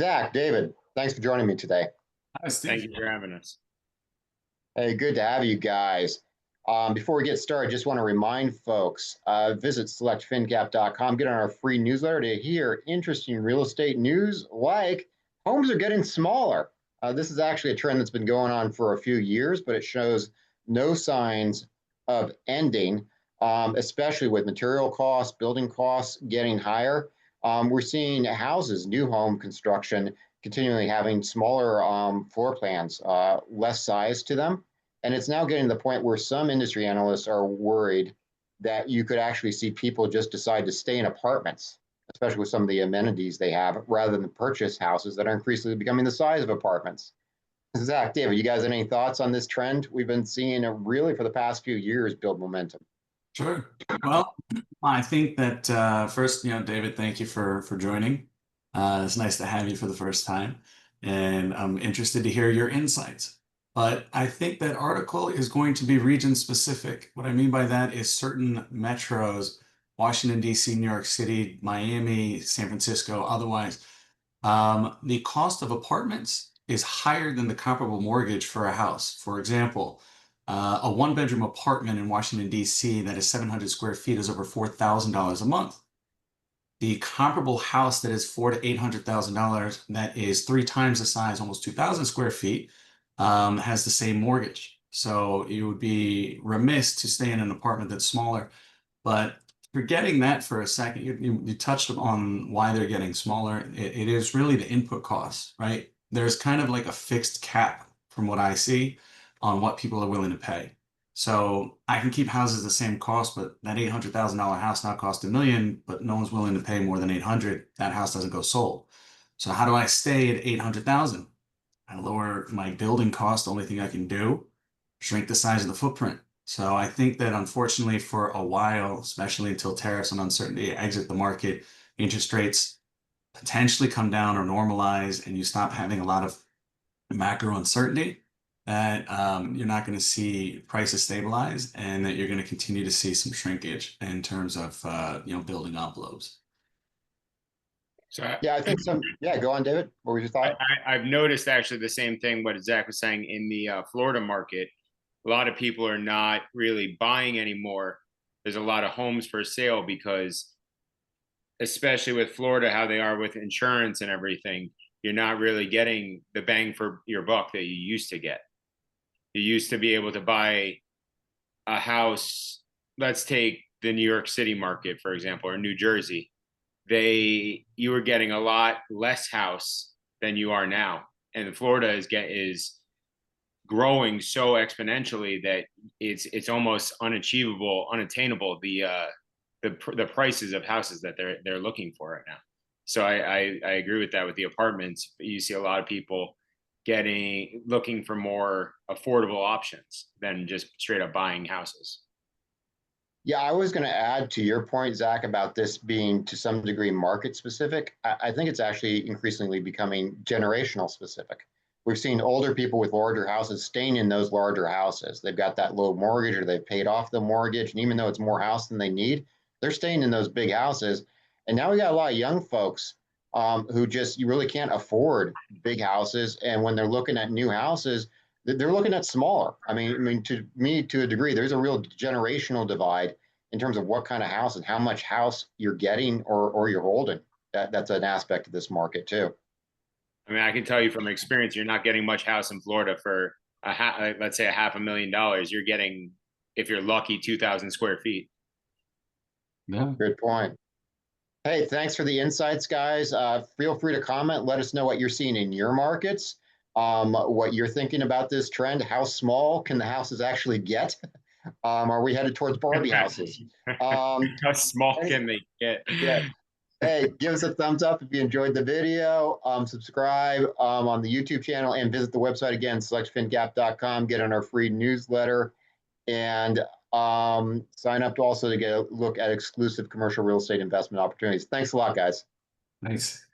Zach, David, thanks for joining me today. Hi, Thank Steve. you for having us. Hey, good to have you guys. Before we get started, just want to remind folks, visit selectfincap.com, get on our free newsletter to hear interesting real estate news like homes are getting smaller. This is actually a trend that's been going on for a few years, but it shows no signs of ending, especially with material costs, building costs getting higher. We're seeing houses, new home construction, continually having smaller floor plans, less size to them. And it's now getting to the point where some industry analysts are worried that you could actually see people just decide to stay in apartments, especially with some of the amenities they have, rather than purchase houses that are increasingly becoming the size of apartments. Zach, David, you guys have any thoughts on this trend we've been seeing really for the past few years build momentum? Sure. Well, I think that first, David, thank you for joining. It's nice to have you for the first time, and I'm interested to hear your insights. But I think that article is going to be region specific. What I mean by that is certain metros, Washington, D.C., New York City, Miami, San Francisco, otherwise, the cost of apartments is higher than the comparable mortgage for a house. For example, a one-bedroom apartment in Washington, D.C. that is 700 square feet is over $4,000 a month. The comparable house that is four to $800,000, that is three times the size, almost 2,000 square feet, has the same mortgage. So you would be remiss to stay in an apartment that's smaller. But forgetting that for a second, you touched on why they're getting smaller. It is really the input costs, right? There's kind of like a fixed cap from what I see on what people are willing to pay. So I can keep houses the same cost, but that $800,000 house now costs $1 million, but no one's willing to pay more than 800. That house doesn't go sold. So how do I stay at 800,000? I lower my building cost. The only thing I can do, shrink the size of the footprint. So I think that unfortunately for a while, especially until tariffs and uncertainty exit the market, interest rates potentially come down or normalize, and you stop having a lot of macro uncertainty, that you're not going to see prices stabilize, and that you're going to continue to see some shrinkage in terms of building envelopes. So Yeah, I think some. Yeah, go on, David. What was your thought? I've noticed actually the same thing what Zach was saying in the Florida market. A lot of people are not really buying anymore. There's a lot of homes for sale because, especially with Florida, how they are with insurance and everything, you're not really getting the bang for your buck that you used to get. You used to be able to buy a house. Let's take the New York City market, for example, or New Jersey. You were getting a lot less house than you are now, and Florida is growing so exponentially that it's almost unattainable the prices of houses that they're looking for right now. So I agree with that with the apartments. You see a lot of people looking for more affordable options than just straight up buying houses. Yeah, I was going to add to your point, Zach, about this being to some degree market specific. I think it's actually increasingly becoming generational specific. We've seen older people with larger houses staying in those larger houses. They've got that low mortgage or they've paid off the mortgage. And even though it's more house than they need, they're staying in those big houses. And now we got a lot of young folks who just, you really can't afford big houses. And when they're looking at new houses, they're looking at smaller. I mean, to me, to a degree, there's a real generational divide in terms of what kind of house and how much house you're getting or you're holding. That's an aspect of this market too. I mean, I can tell you from experience, you're not getting much house in Florida for let's say $500,000. You're getting, if you're lucky, 2,000 square feet. Yeah. Good point. Hey, thanks for the insights, guys. Feel free to comment. Let us know what you're seeing in your markets, what you're thinking about this trend. How small can the houses actually get? Are we headed towards Barbie houses? How small can they get? Yeah. Hey, give us a thumbs up if you enjoyed the video. Subscribe on the YouTube channel and visit the website again, selectfincap.com. Get on our free newsletter and sign up to also to get a look at exclusive commercial real estate investment opportunities. Thanks a lot, guys. Nice.